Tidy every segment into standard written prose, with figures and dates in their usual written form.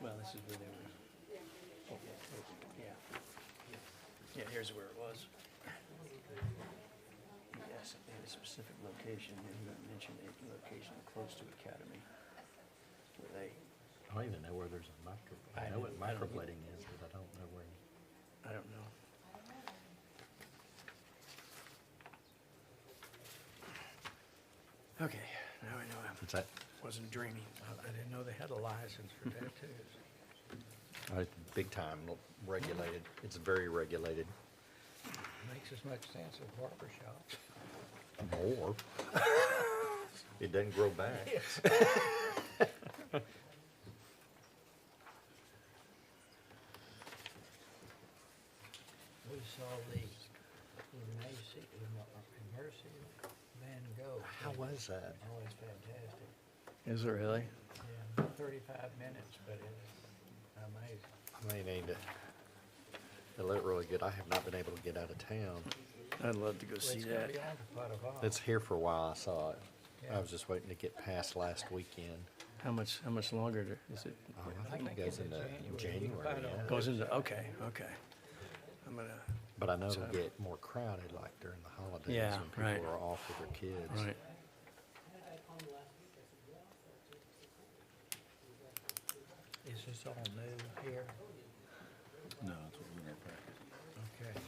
Well, this is where they were. Yeah. Yeah, here's where it was. Yes, they had a specific location, and he mentioned a location close to Academy, where they, I don't even know where there's a micro. I know what microblading is, but I don't know where. I don't know. Okay, now I know What's that? I wasn't dreaming. I didn't know they had a license for tattoos. Big time regulated. It's very regulated. Makes as much sense as barber shops. More. It doesn't grow back. We saw the Mercy Van Gogh. How was that? Oh, it's fantastic. Is it really? Yeah, 35 minutes, but it's amazing. I may need it. It looked really good. I have not been able to get out of town. I'd love to go Well, see it's gonna that. be on for quite a while. It's here for a while. I saw it. Yeah. I was just waiting to get past last weekend. How much longer is it? I think it goes into January. Yeah. Goes into, okay. I'm gonna, But I know it'll get more crowded like during the holidays Yeah, when people right. are off with their kids. right. Is this all new here? No, it's within our packet. Okay.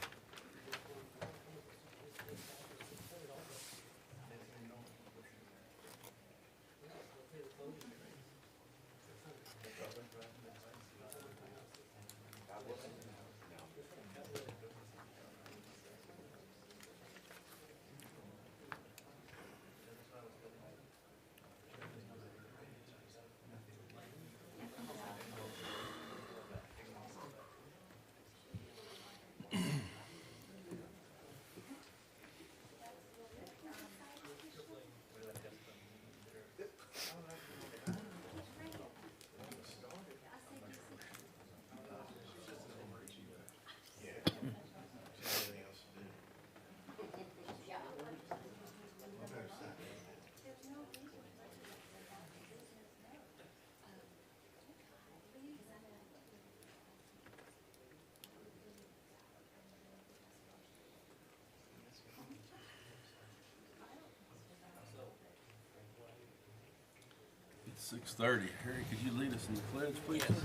It's 6:30. Harry, could you lead us in the pledge, please? Yes.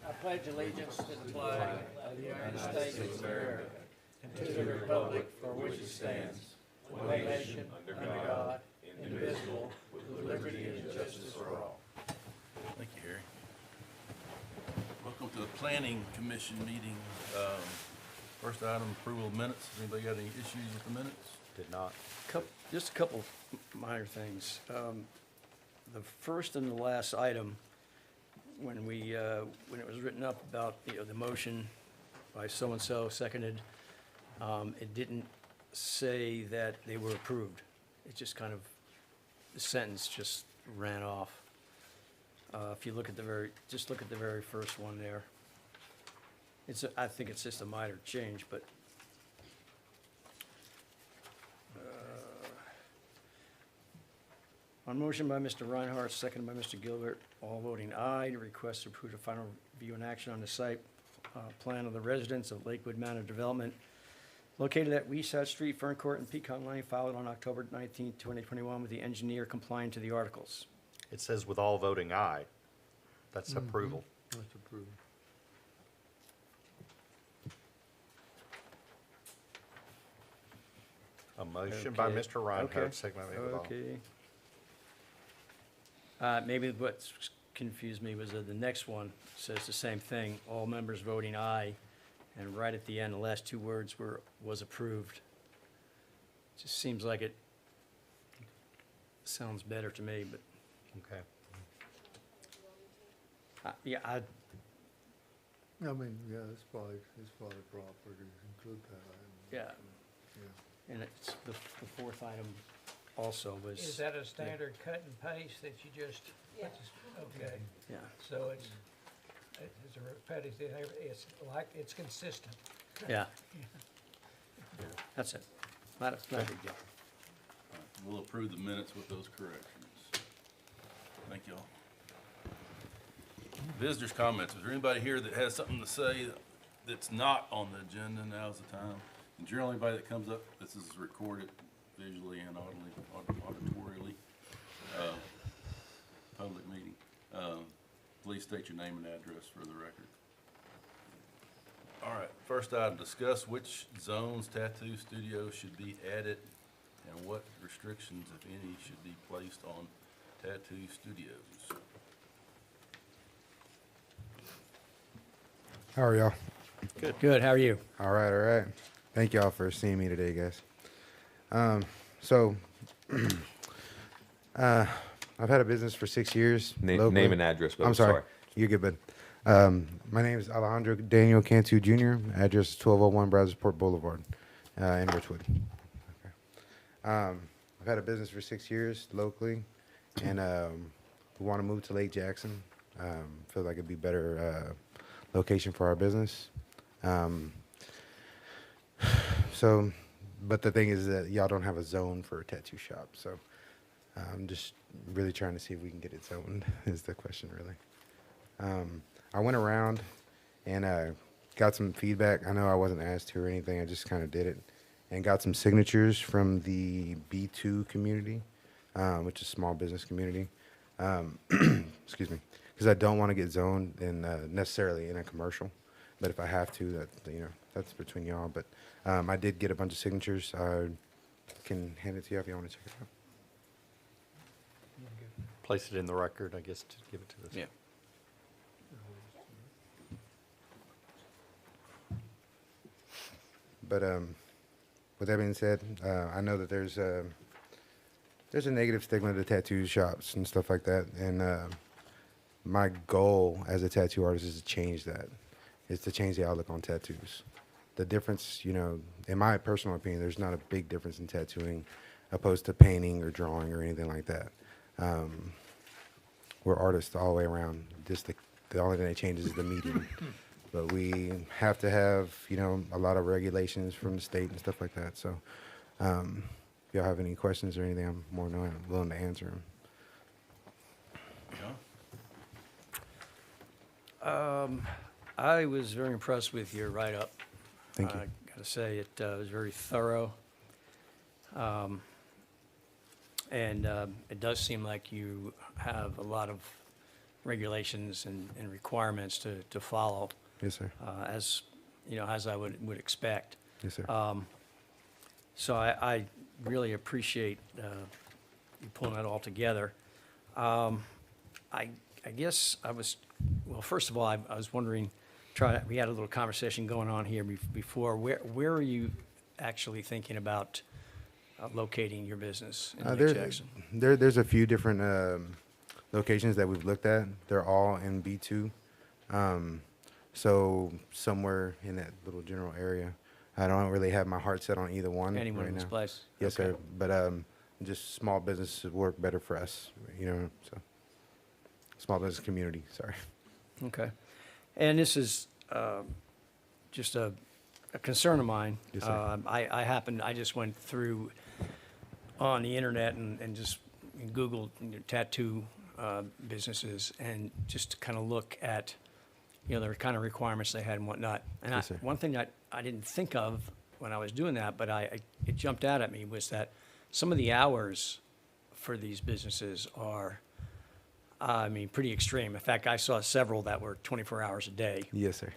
I pledge allegiance to the flag of the United States of America and to the republic for which it stands, one nation, under God, indivisible, with liberty and justice for all. Thank you, Harry. Welcome to the Planning Commission meeting. First item, approval of minutes. Anybody got any issues with the minutes? Did not. Just a couple minor things. The first and the last item, when it was written up about, the motion by so-and-so seconded, it didn't say that they were approved. It just kind of, the sentence just ran off. If you look at the very first one there. I think it's just a minor change, but on motion by Mr. Reinhardt, seconded by Mr. Gilbert, all voting aye, to request to approve the final review and action on the site plan of the residents of Lakewood Manor Development located at West Side Street, Fern Court, and Peacock Lane, filed on October 19, 2021, with the engineer complying to the articles. It says with all voting aye. That's approval. That's approved. A motion by Okay. Mr. Reinhardt, Okay. second by Mr. Ball. Okay. Maybe what confused me was that the next one says the same thing, all members voting aye, and right at the end, the last two words was approved. Just seems like it sounds better to me, but, Okay. yeah, I mean, yeah, it's probably proper to include that item. yeah, Yeah. and it's, the fourth item also was. Is that a standard cut and paste that you just? Yeah. Okay, Yeah, so it's a repetitive, it's consistent. yeah. That's it. Not a big deal. We'll approve the minutes with those corrections. Thank y'all. visitors' comments. Is there anybody here that has something to say that's not on the agenda? Now's the time. And generally, anybody that comes up, this is recorded visually and auditorially, public meeting. Please state your name and address for the record. All right, first item, discuss which zones tattoo studios should be added and what restrictions, if any, should be placed on tattoo studios. How are y'all? Good, how are you? All right, all right. Thank y'all for seeing me today, guys. So, I've had a business for 6 years. locally. Name and address, but I'm sorry. You're good, bud. My name is Alejandro Daniel Cantu Jr. Address is 1201 Brazosport Boulevard in Richwood. Okay. I've had a business for 6 years locally, and we want to move to Lake Jackson. Feel like it'd be better location for our business. So, but the thing is that y'all don't have a zone for a tattoo shop, so I'm just really trying to see if we can get it zoned is the question, really. I went around and got some feedback. I know I wasn't asked to or anything. I just kind of did it and got some signatures from the B2 community, which is small business community. Excuse me, because I don't want to get zoned in necessarily in a commercial, but if I have to, that that's between y'all. But I did get a bunch of signatures. I can hand it to you if you want to check it out. Place it in the record, I guess, to give it to us. Yeah. But with that being said, I know that there's a negative stigma to tattoo shops and stuff like that, and my goal as a tattoo artist is to change that. Is to change the outlook on tattoos. The difference, in my personal opinion, there's not a big difference in tattooing opposed to painting or drawing or anything like that. We're artists all the way around. Just the only thing that changes is the medium. But we have to have, a lot of regulations from the state and stuff like that. So if y'all have any questions or anything, I'm more than willing to answer them. I was very impressed with your write-up. Thank you. I gotta say, it was very thorough. And it does seem like you have a lot of regulations and requirements to follow, Yes, sir. as I would expect. Yes, sir. So I really appreciate you pulling that all together. I guess first of all, I was wondering, we had a little conversation going on here before. Where are you actually thinking about locating your business in Lake Jackson? There's a few different locations that we've looked at. They're all in B2. So somewhere in that little general area. I don't really have my heart set on either one Any one right of those now. places? Yes, Okay. sir. But just small businesses work better for us, so small business community, sorry. Okay. And this is just a concern of mine. Yes, sir. I just went through on the internet and just Googled tattoo businesses and just to kind of look at, the kind of requirements they had and whatnot. And Yes, sir. one thing that I didn't think of when I was doing that, but it jumped out at me, was that some of the hours for these businesses are, pretty extreme. In fact, I saw several that were 24 hours a day, Yes, sir.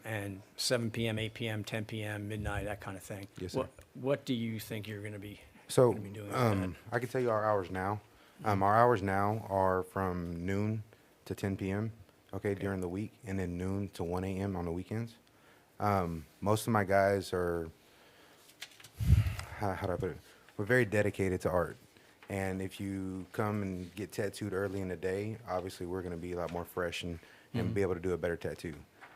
and 7 p.m., 8 p.m., 10 p.m., midnight, that kind of thing. Yes, sir. What do you think you're going to be So, gonna be doing with that? I can tell you our hours now. Our hours now are from noon to 10 p.m., during the week, and then noon to 1 a.m. on the weekends. Most of my guys are, how do I put it? We're very dedicated to art. And if you come and get tattooed early in the day, obviously we're going to be a lot more fresh and be able to do a better tattoo.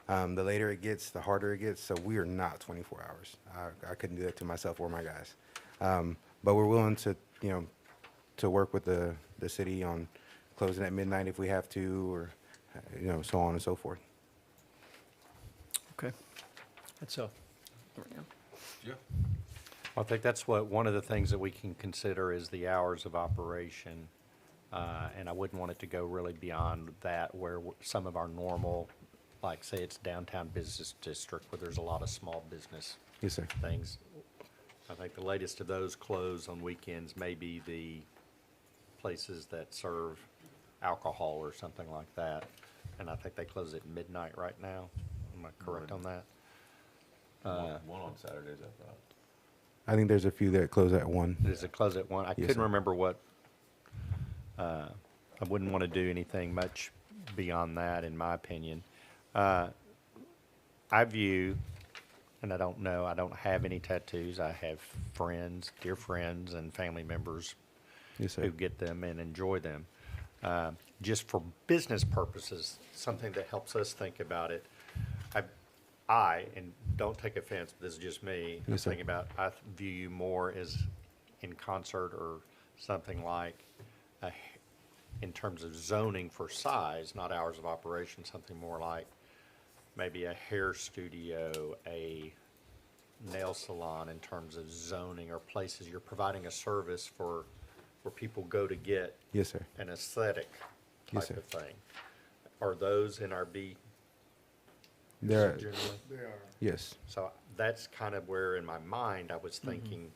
The later it gets, the harder it gets. So we are not 24 hours. I couldn't do that to myself or my guys. But we're willing to, to work with the city on closing at midnight if we have to, or, so on and so forth. Okay. That's all. Yeah. I think that's one of the things that we can consider is the hours of operation And I wouldn't want it to go really beyond that where some of our normal, like say it's downtown business district where there's a lot of small business Yes, sir. things. I think the latest of those close on weekends may be the places that serve alcohol or something like that. And I think they close at midnight right now. Am I correct on that? One on Saturdays, I thought. I think there's a few that close at 1. Does it close at 1? I couldn't sir. remember what, I wouldn't want to do anything much beyond that, in my opinion. I view, and I don't know, I don't have any tattoos. I have friends, dear friends, and family members Yes, who sir. get them and enjoy them. Just for business purposes, something that helps us think about it. And don't take offense, this is just me. I'm Yes, sir. thinking about, I view you more as in concert or something like, in terms of zoning for size, not hours of operation, something more like maybe a hair studio, a nail salon in terms of zoning or places you're providing a service for where people go to get Yes, sir. an aesthetic Yes, type sir. of thing. Are those in our B There. generally? They are. Yes. So that's kind of where in my mind I was thinking,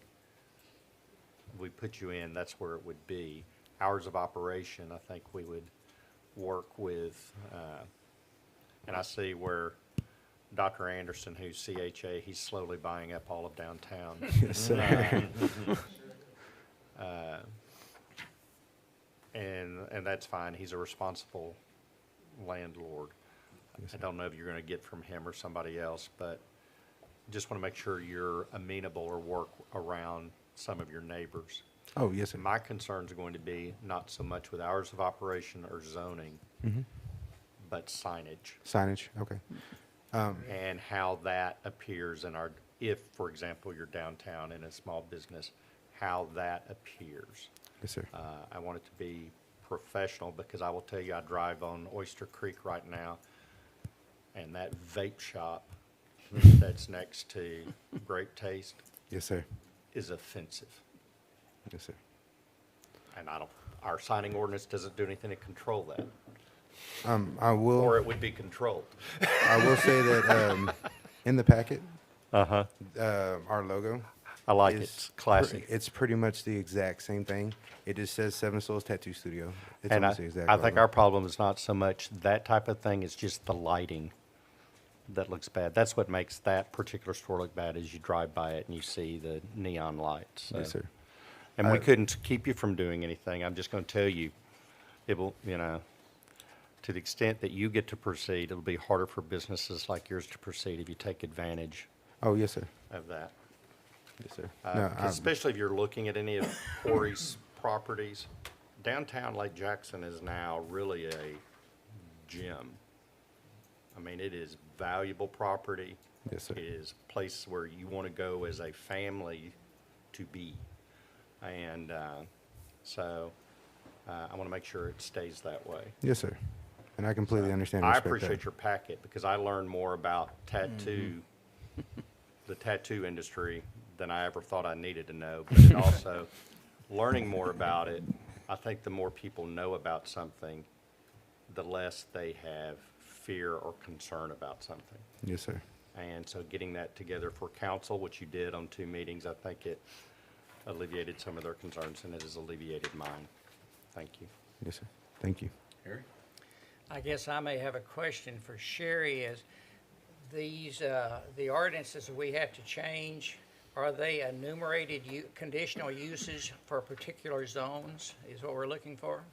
we put you in, that's where it would be. Hours of operation, I think we would work with, and I see where Dr. Anderson, who's CHA, he's slowly buying up all of downtown. Yes, sir. And that's fine, he's a responsible landlord. I don't know if you're gonna get from him or somebody else, but just wanna make sure you're amenable or work around some of your neighbors. Oh, yes, sir. My concerns are going to be not so much with hours of operation or zoning, but signage Signage. Okay. and how that appears in our, if, for example, you're downtown in a small business, how that appears. Yes, sir. I want it to be professional because I will tell you, I drive on Oyster Creek right now, and that vape shop that's next to Great Taste Yes, sir. is offensive. Yes, sir. And our signing ordinance doesn't do anything to control that, I will. or it would be controlled. I will say that in the packet, Uh-huh. our logo. I like it. is It's classic. It's pretty much the exact same thing. It just says Seven Souls Tattoo Studio. It's And almost the exact I think logo. our problem is not so much that type of thing, it's just the lighting that looks bad. That's what makes that particular store look bad, is you drive by it and you see the neon lights. So. Yes, sir. And we couldn't keep you from doing anything. I'm just going to tell you, it will, to the extent that you get to proceed, it'll be harder for businesses like yours to proceed if you take advantage Oh, yes, sir. of that. Yes, sir. No, Especially if you're looking at any of Corey's properties. Downtown Lake Jackson is now really a gem. I mean, it is valuable property. Yes, sir. It is a place where you want to go as a family to be. And so I want to make sure it stays that way. Yes, sir. And I completely understand. And I respect appreciate that. your packet because I learned more about the tattoo industry than I ever thought I needed to know. But it also, learning more about it, I think the more people know about something, the less they have fear or concern about something. Yes, sir. And so getting that together for council, which you did on 2 meetings, I think it alleviated some of their concerns, and it has alleviated mine. Thank you. Yes, sir. Thank you. Harry? I guess I may have a question for Sherry. Is these, the ordinances we have to change, are they enumerated conditional uses for particular zones, is what we're looking for?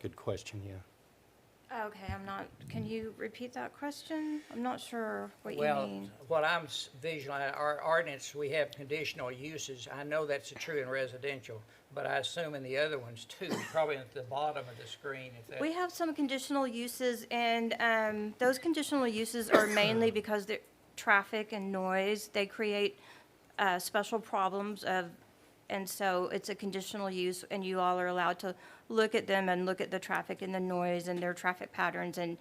Good question, yeah. Okay, I'm not, can you repeat that question? I'm not sure what you Well, mean. what I'm visualizing, our ordinance, we have conditional uses. I know that's true in residential, but I assume in the other ones too, probably at the bottom of the screen. If that. We have some conditional uses, and those conditional uses are mainly because they're traffic and noise. They create special problems and so it's a conditional use, and you all are allowed to look at them and look at the traffic and the noise and their traffic patterns and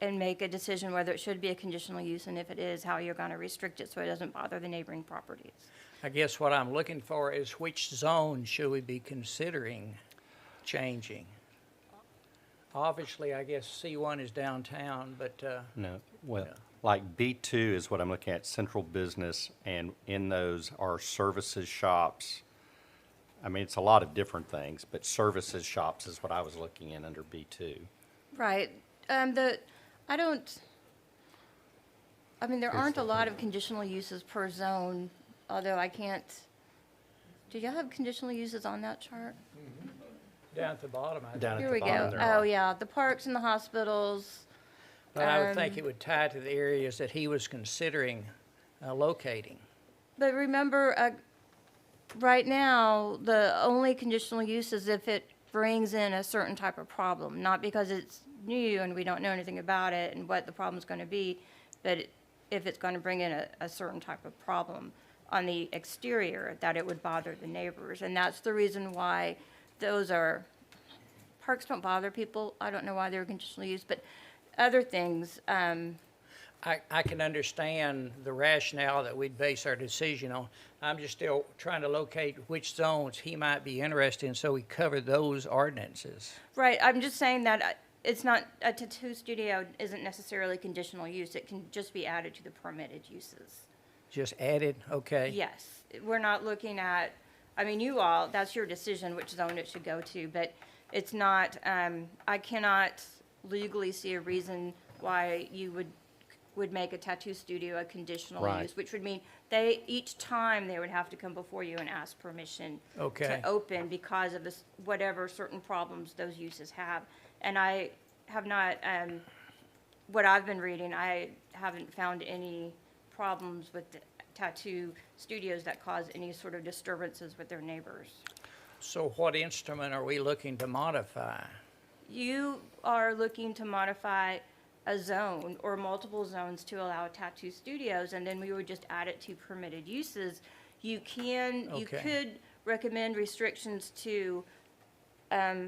make a decision whether it should be a conditional use, and if it is, how you're going to restrict it so it doesn't bother the neighboring properties. I guess what I'm looking for is which zone should we be considering changing? Obviously, I guess C1 is downtown, but, No, well, Yeah. like B2 is what I'm looking at, central business, and in those are services shops. I mean, it's a lot of different things, but services shops is what I was looking in under B2. Right. There aren't a lot of conditional uses per zone, although I can't, do y'all have conditional uses on that chart? down at the bottom, I think. Down at Here the we bottom go. there Oh, are. yeah, the parks and the hospitals. But I would think it would tie to the areas that he was considering locating. But remember, right now, the only conditional use is if it brings in a certain type of problem, not because it's new and we don't know anything about it and what the problem's going to be, but if it's going to bring in a certain type of problem on the exterior, that it would bother the neighbors. And that's the reason why parks don't bother people. I don't know why they're conditional use, but other things, I can understand the rationale that we'd base our decision on. I'm just still trying to locate which zones he might be interested in, so we cover those ordinances. right, I'm just saying that it's not, a tattoo studio isn't necessarily conditional use. It can just be added to the permitted uses. Just added, okay? Yes, we're not looking at, that's your decision which zone it should go to, but it's not, I cannot legally see a reason why you would make a tattoo studio a conditional Right. use, which would mean each time they would have to come before you and ask permission Okay. to open because of whatever certain problems those uses have. And I have not, what I've been reading, I haven't found any problems with the tattoo studios that cause any sort of disturbances with their neighbors. So what instrument are we looking to modify? You are looking to modify a zone or multiple zones to allow tattoo studios, and then we would just add it to permitted uses. You Okay. could recommend restrictions to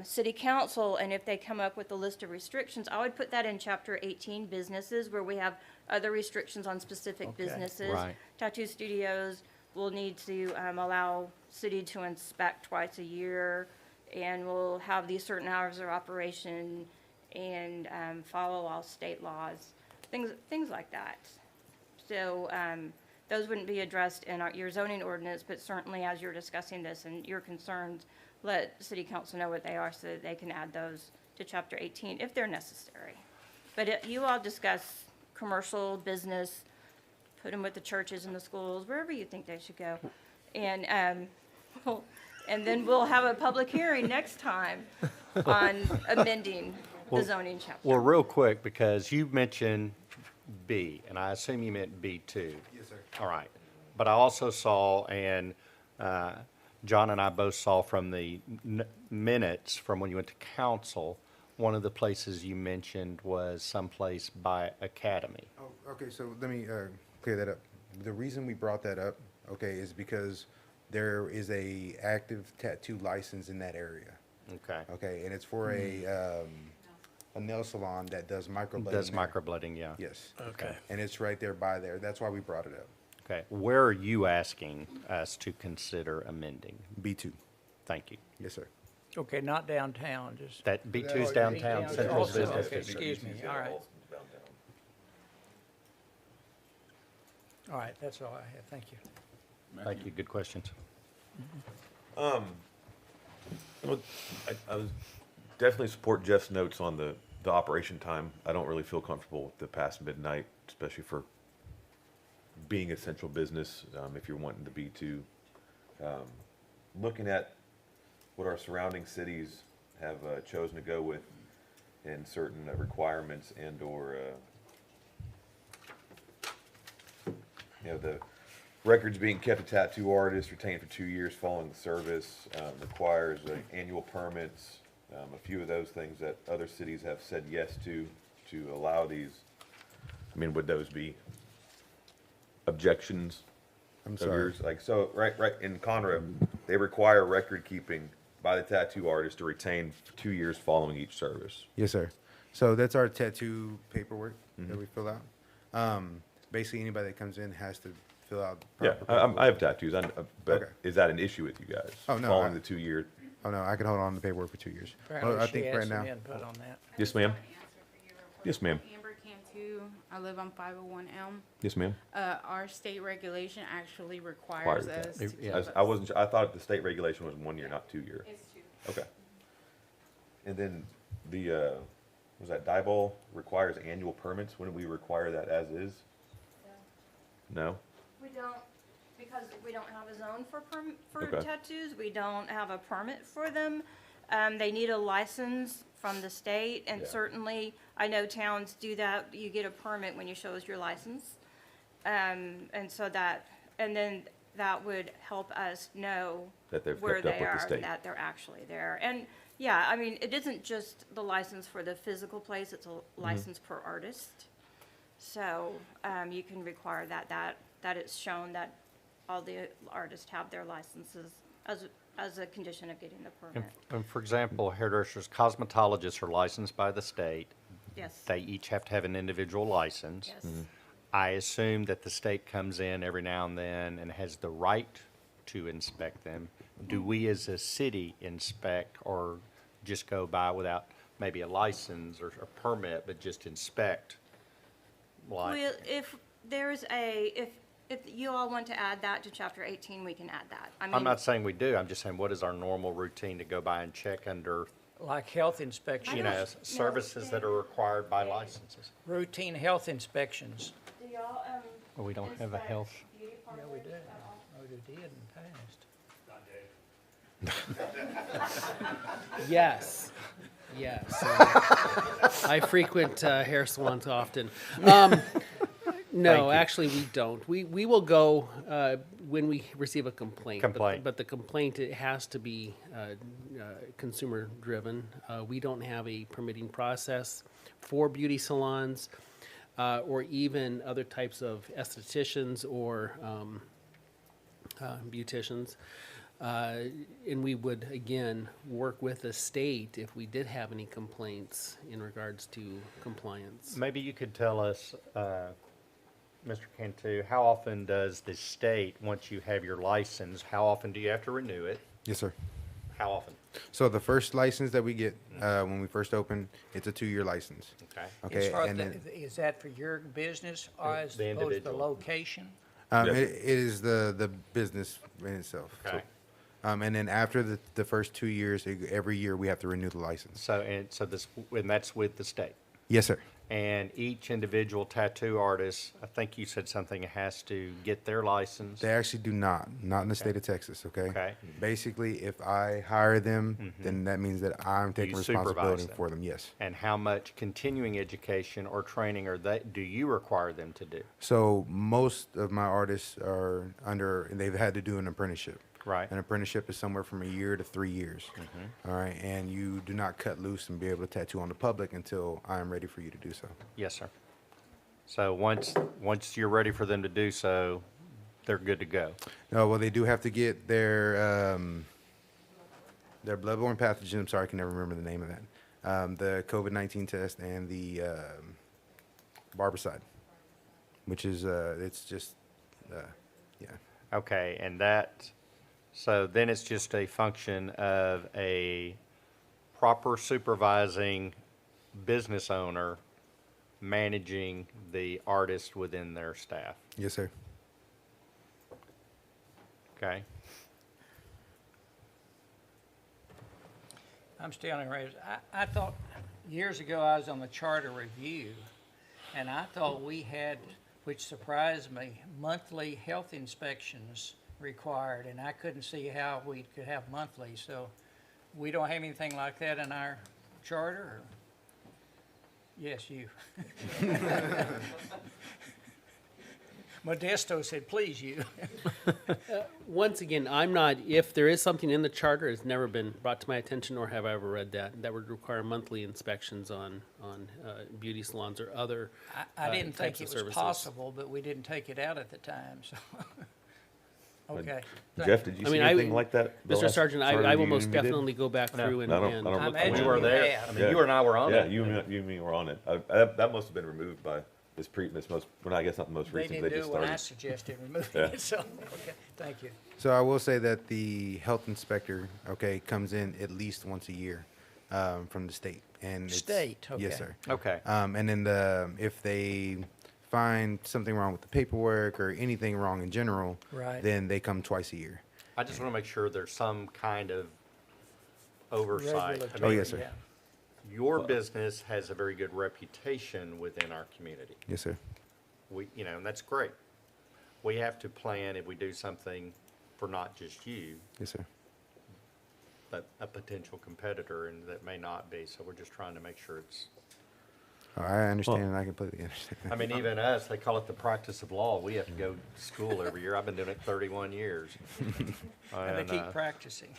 city council, and if they come up with a list of restrictions, I would put that in chapter 18 businesses, where we have other restrictions on specific Okay. businesses. Right. Tattoo studios will need to allow city to inspect twice a year, and will have these certain hours of operation, and follow all state laws, things like that. So those wouldn't be addressed in your zoning ordinance, but certainly as you're discussing this and your concerns, let city council know what they are so that they can add those to chapter 18 if they're necessary. But you all discuss commercial, business, put them with the churches and the schools, wherever you think they should go. And and then we'll have a public hearing next time on amending the zoning chapter. Well, real quick, because you mentioned B, and I assume you meant B2. Yes, sir. All right. But I also saw, and John and I both saw from the minutes from when you went to council, one of the places you mentioned was someplace by Academy. Oh, okay, so let me clear that up. The reason we brought that up, okay, is because there is a active tattoo license in that area. Okay. Okay, and it's for a nail salon that does microblading. Does there. microblading, yeah. Yes. Okay. And it's right there by there. That's why we brought it up. Okay. Where are you asking us to consider amending? B2. Thank you. Yes, sir. Okay, not downtown, just. That B2's downtown, Downtown central also, business okay, district. excuse me, all right. All right, that's all I have, thank you. Thank you, good questions. Well, I was definitely support Jeff's notes on the operation time. I don't really feel comfortable with the past midnight, especially for being essential business, if you're wanting to be to. Looking at what our surrounding cities have chosen to go with in certain requirements and or, the records being kept, a tattoo artist retained for 2 years following the service, requires annual permits, a few of those things that other cities have said yes to allow these. I mean, would those be objections I'm of sorry. yours? Like, so, right, in Conroe, they require record keeping by the tattoo artist to retain for 2 years following each service. Yes, sir. So that's our tattoo paperwork that we fill out. Basically, anybody that comes in has to fill out. Yeah, proper I have tattoos, but Okay. is that an issue with you guys? Oh, no, Following I- the 2 year? Oh, no, I can hold on to paperwork for 2 years. Well, Apparently I she think has right some now, input on that. Yes, ma'am. Yes, ma'am. Amber Cantu, I live on 501 Elm. Yes, ma'am. Our state regulation actually requires Requires that. us to keep I wasn't, I thought the state regulation was 1 year, not 2 year. It's two. Okay. And then the, was that Dieball requires annual permits? Wouldn't we require that as is? No? We don't, because we don't have a zone for Okay. tattoos, we don't have a permit for them. They need a license from the state, and Yeah. certainly, I know towns do that, you get a permit when you show us your license. And so that, and then that would help us know That they've where kept up they with the are, state. that they're actually there. And, yeah, I mean, it isn't just the license for the physical place, it's a Mm-hmm. license per artist. So, you can require that it's shown that all the artists have their licenses as a condition of getting the permit. And for example, hairdressers, cosmetologists are licensed by the state. Yes, They each have to have an individual license. yes. I assume that the state comes in every now and then and has the right to inspect them. Do we as a city inspect or just go by without maybe a license or a permit, but just inspect? Like, Well, if there's if you all want to add that to chapter 18, we can add that. I I'm mean, not saying we do, I'm just saying what is our normal routine to go by and check under, Like health inspections, you know, services that are required by licenses? routine health inspections. do y'all, Well, we don't have a inspect health. beauty Yeah, we parlors did. at all? Oh, we did in the past. Yes, yes. I frequent hair salons often. No, Thank you. actually, we don't. We will go when we receive a complaint. Complaint. But the complaint, it has to be consumer driven. We don't have a permitting process for beauty salons or even other types of estheticians or beauticians. And we would, again, work with the state if we did have any complaints in regards to compliance. Maybe you could tell us, Mr. Cantu, how often does the state, once you have your license, how often do you have to renew it? yes, sir. How often? So the first license that we get, when we first open, it's a 2-year license. Okay. Okay, As far as and then, is that for your business or as The opposed to individual. location? Yes. it is the business in itself. So, Okay. and then after the first 2 years, every year we have to renew the license. So, and that's with the state? Yes, sir. And each individual tattoo artist, I think you said something, has to get their license? They actually do not in the state of Texas, okay? Okay. Basically, if I hire them, then that means that I'm taking You supervise responsibility them. for them, yes. And how much continuing education or training do you require them to do? So most of my artists are they've had to do an apprenticeship. Right. An apprenticeship is somewhere from a year to 3 years. All right, and you do not cut loose and be able to tattoo on the public until I am ready for you to do so. Yes, sir. So once you're ready for them to do so, they're good to go? No, well, they do have to get their bloodborne pathogen. I'm sorry, I can never remember the name of that. The COVID-19 test and the barbicide, which is it's just yeah. Okay, so then it's just a function of a proper supervising business owner managing the artist within their staff, Yes, sir. okay? I'm Stanley Reyes. I thought, years ago, I was on the charter review, and I thought we had, which surprised me, monthly health inspections required, and I couldn't see how we could have monthly, so we don't have anything like that in our charter, or? Yes, you. Modesto said, please, you. Once again, I'm not, if there is something in the charter, it's never been brought to my attention, nor have I ever read that would require monthly inspections on beauty salons or other I didn't think types it of was services. possible, but we didn't take it out at the time, so. Okay. Jeff, did you I see mean, anything like that? the Mr. last Sargent, charter I will review most we did? definitely go back through and. I don't and- recall I imagine that. You were there. Yeah. I mean, you and I were on Yeah, it. you and me were on it. That must have been removed by this most, well, I guess not the most They recent, didn't they do just it when I started. suggested removing Yeah. it, so, okay, thank you. So I will say that the health inspector, okay, comes in at least once a year from the state. And it's- State, Yes, okay. sir. Okay. And then if they find something wrong with the paperwork or anything wrong in general, Right. then they come twice a year. I just want to make sure there's some kind of oversight. I Regulatory, Oh, yes, sir. yeah. Your business has a very good reputation within our community. Yes, sir. And that's great. We have to plan if we do something for not just you, Yes, sir. but a potential competitor, and that may not be. So we're just trying to make sure it's, Oh, I understand, and I completely understand. I mean, even us, they call it the practice of law. We have to go to school every year. I've been doing it 31 years. And they keep practicing.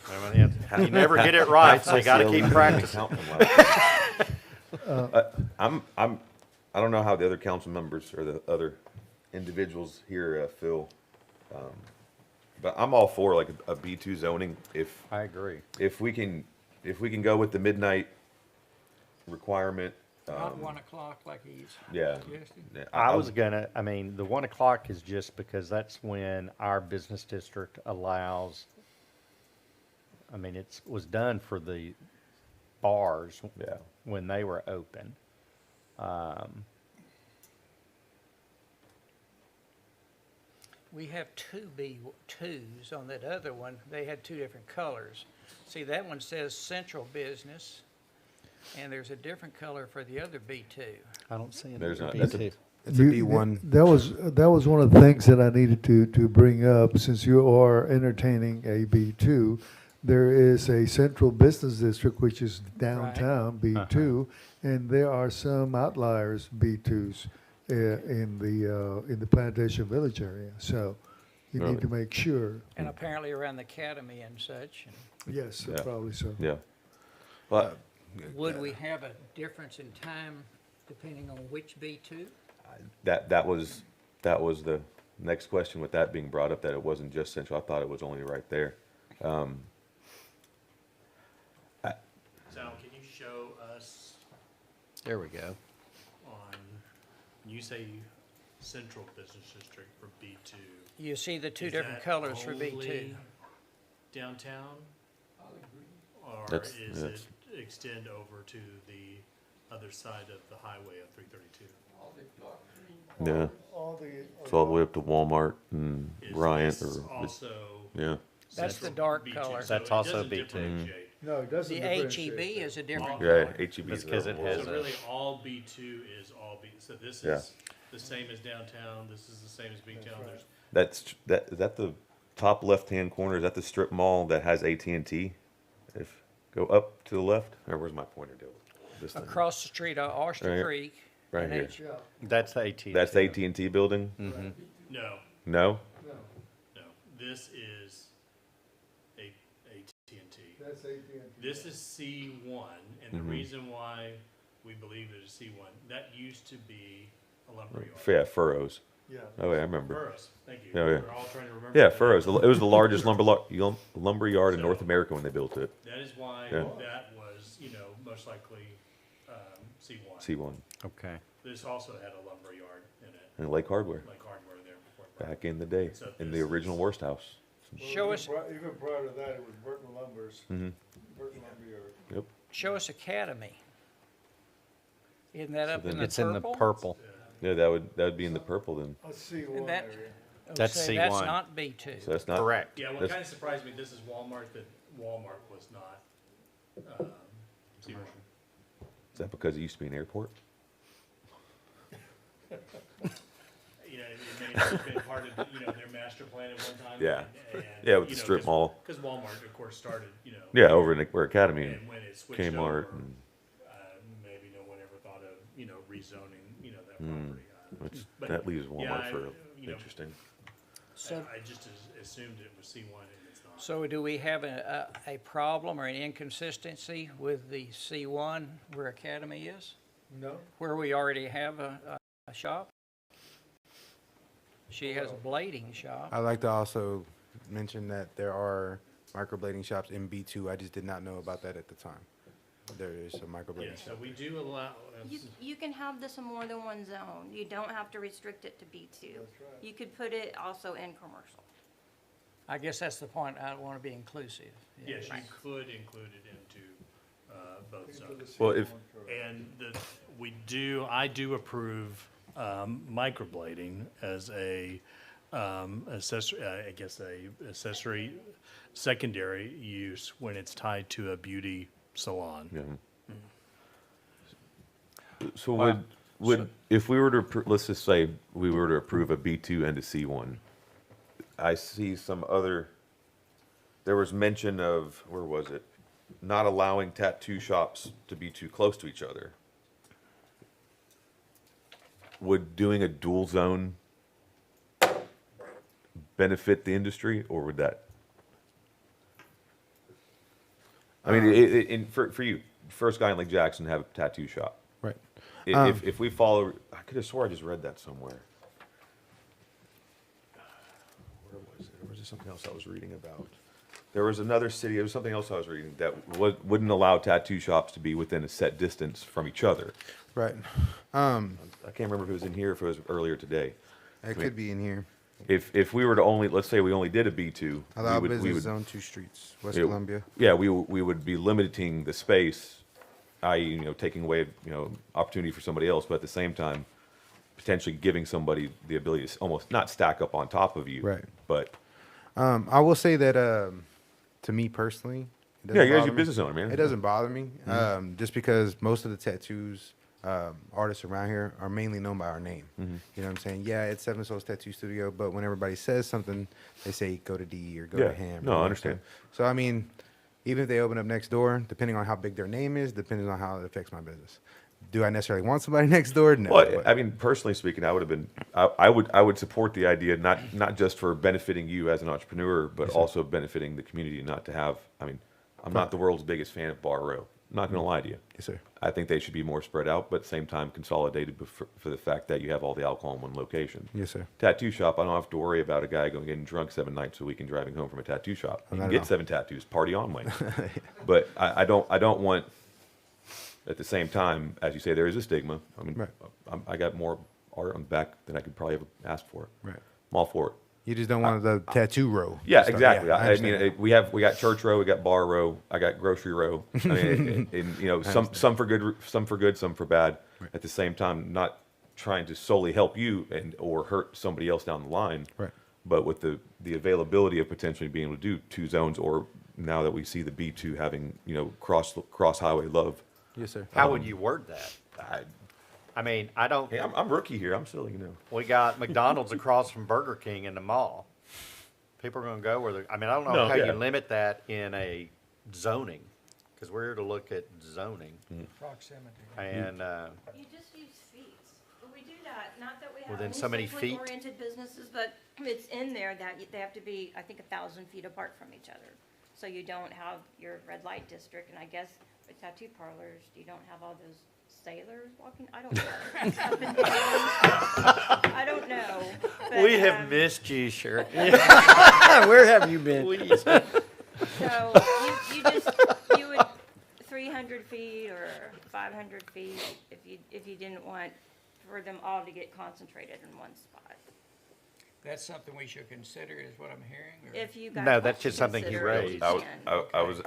You never get it right, so you got to keep practicing. I don't know how the other council members or the other individuals here feel, but I'm all for like a B2 zoning I agree. if we can go with the midnight requirement. Not 1 o'clock like he's Yeah. suggesting. Yeah, I was the 1 o'clock is just because that's when our business district allows, it was done for the bars Yeah. when they were open. We have two B2s on that other one. They had two different colors. See, that one says central business, and there's a different color for the other B2. I don't see it. There's not, that's a, It's a B1. That was one of the things that I needed to bring up, since you are entertaining a B2. There is a central business district, which is downtown B2, and there are some outliers B2s in the Plantation Village area. So you Really? need to make sure. And apparently around the academy and such. And Yes, Yeah. probably so. yeah. But would we have a difference in time depending on which B2? that was the next question with that being brought up, that it wasn't just central. I thought it was only right there. Sal, can you show us There we go. on, you say central business district for B2? You see the two Is different that colors for B2. only downtown? Or That's- is that's- it extend over to the other side of the highway of 332? yeah, it's all the way up to Walmart and Is Bryant, this or also yeah. That's the central dark B2? color. So That's it also doesn't B2. differentiate. No, it doesn't The differentiate. HEB is a different Yeah, color. HEB It's is 'cause it has So a- really, all B2 is all B, so this Yeah. is the same as downtown, this is the same as B-town, there's, Is that the top left-hand corner? Is that the strip mall that has AT&T? If go up to the left, or where's my pointer deal? This thing. Across the street of Oyster Right. Creek. Right and here. H- That's the AT. That's the AT&T building. no, No. no, this is AT&T. That's AT&T. This is C1, and the reason why we believe it is C1, that used to be a lumberyard. Yeah, Furrows. Yeah. Oh, yeah, I remember. Furrows, thank you. Oh, yeah. We're all trying to remember. Yeah, that. Furrows. It was the largest lumber yard in North America when they built it. That is why Yeah. that was, most likely C1. C1 Okay. This also had a lumberyard in it, and Lake Hardware like hardware there before. it burned. back in the day, So in this the original is- worst house. Show us, Even prior to that, it was Burton Lumber's, Mm-hmm. Burton Lumberyard. Yep. show us Academy. Isn't that up in the It's in the purple? purple. Yeah, that would be in the purple then. Let's see And one that- area. Oh, That's say That's C1. not B2. So that's not Correct. Yeah, what This- kind of surprised me, this is Walmart, that Walmart was not, C1. Is that because it used to be an airport? It may have been part of, their master plan at one time. Yeah. and, Yeah, with the strip mall. Because Walmart, of course, started, Yeah, over in where Academy and and when it switched Kmart over, and maybe no one ever thought of, rezoning, that property. which But, that leaves yeah, Walmart for you know, interesting. So, I just assumed it was C1 and it's not. so do we have a problem or an inconsistency with the C1 where Academy is? No? Where we already have a shop? She has a blading shop. I'd like to also mention that there are microblading shops in B2. I just did not know about that at the time. there is a Yeah, microblading so shop. we do allow, You can have this in more than one zone. You don't have to restrict it to B2. You could put it also in commercial. I guess that's the point, I want to be inclusive. Yeah. yes, you could include it into, both zones. Well, if, And I do approve, microblading as a, accessory, I guess accessory, secondary use when it's tied to a beauty salon. yeah. So if we were to, let's just say we were to approve a B2 and a C1, I see some other, there was mention of, where was it? Not allowing tattoo shops to be too close to each other. Would doing a dual zone benefit the industry, or would that? I mean, for you, first guy in Lake Jackson to have a tattoo shop. Right. If we follow, I could have swore I just read that somewhere. Where was it? Or was it something else I was reading about? There was another city, there was something else I was reading that wouldn't allow tattoo shops to be within a set distance from each other. Right. I can't remember if it was in here, or if it was earlier today. It could be in here. If we were to only, let's say we only did a B2. Allow we business would, zone 2 streets, West Yeah, Columbia. Yeah, we would be limiting the space, i.e., taking away, opportunity for somebody else, but at the same time, potentially giving somebody the ability to almost not stack up on top of you. Right. But I will say that to me personally, it yeah, doesn't you're bother your me. business owner, man. It doesn't bother me, just because most of the tattoos artists around here are mainly known by our name. You know what I'm saying? Yeah, it's Seven Souls Tattoo Studio, but when everybody says something, they say go to D or go Yeah. to Ham. No, I understand. So I mean, even if they open up next door, depending on how big their name is, depends on how it affects my business. Do I necessarily want somebody next door? No. Well, but- I mean, personally speaking, I would have been, I would support the idea, not just for benefiting you as an entrepreneur, but also benefiting the community, not to have, I mean, I'm not the world's biggest fan of Bar Row. I'm not going to lie to you. Yes, sir. I think they should be more spread out, but at the same time consolidated for the fact that you have all the alcohol in one location. Yes, sir. Tattoo shop, I don't have to worry about a guy going getting drunk 7 nights a week and driving home from a tattoo shop. You not can at get all. 7 tattoos, party on, Wayne. But I don't want, at the same time, as you say, there is a stigma. I mean, Right. I got more art on the back than I could probably have asked for. Right. I'm all for it. You just don't want the tattoo row. Yeah, stuff. exactly. I mean, understand. we got church row, we got bar row, I got grocery row. I mean, and, some for good, some for bad. Right. At the same time, not trying to solely help you or hurt somebody else down the line. Right. But with the availability of potentially being able to do 2 zones, or now that we see the B2 having, cross highway love. Yes, sir. How would you word that? I mean, I don't, Hey, I'm rookie here. I'm still, we got McDonald's across from Burger King in the mall. People are gonna go where I mean, I don't know No, how yeah. you limit that in a zoning, because we're here to look at zoning. Proximity. And, You just use feet. We do that, not that we have Well, then any so many sexually feet. oriented businesses, but it's in there that they have to be, I think, 1,000 feet apart from each other. So you don't have your red light district, and I guess with tattoo parlors, you don't have all those sailors walking, I don't know. Up and down. I don't know. but, we have missed you, sure. Where have you been? So you would 300 feet or 500 feet if you didn't want for them all to get concentrated in one spot. That's something we should consider, is what I'm hearing? Or- If you guys. No, want that's to just something he consider it, you raised. I was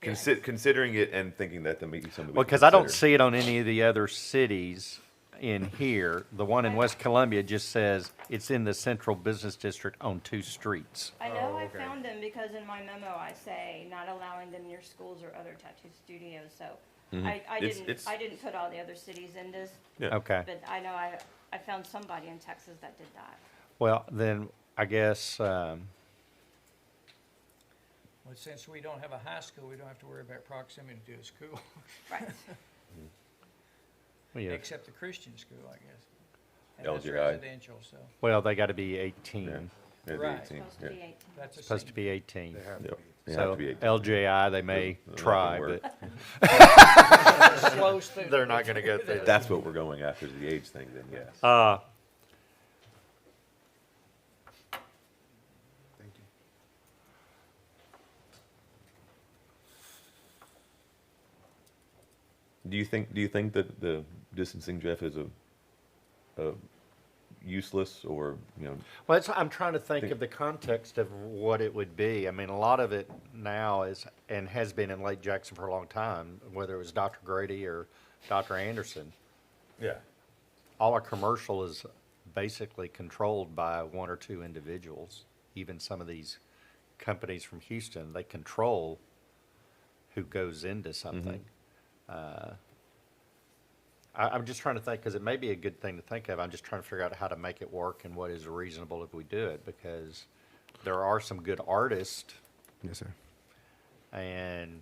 can. considering it and thinking that may be something. Well, because I don't see it on any of the other cities in here. The one in West Columbia just says it's in the central business district on 2 streets. I know I found them because in my memo I say not allowing them near schools or other tattoo studios, so I It's- didn't put all the other cities in this, Yeah. Okay. but I know I found somebody in Texas that did that. Well, then I guess, Well, since we don't have a high school, we don't have to worry about proximity to a school, Right. yeah, except the Christian school, I guess. And that's LGI. residential, so well, they got to be 18. Yeah. Yeah, the Right. 18, Supposed to be yeah. 18. that's a Supposed to senior. be 18. They have to Yep. be. They have So to be 18. LJI, they may They're not try, gonna but Slows through. they're not going to go through If that. that's what we're going after, is the age thing, then yes. Thank you. Do you think that the distancing, Jeff, is a useless or, Well, I'm trying to think of the context of what it would be. I mean, a lot of it now is, and has been in Lake Jackson for a long time, whether it was Dr. Grady or Dr. Anderson, yeah. all our commercial is basically controlled by one or two individuals. Even some of these companies from Houston, they control who goes into something. I'm just trying to think, because it may be a good thing to think of. I'm just trying to figure out how to make it work and what is reasonable if we do it, because there are some good artists, Yes, sir. and,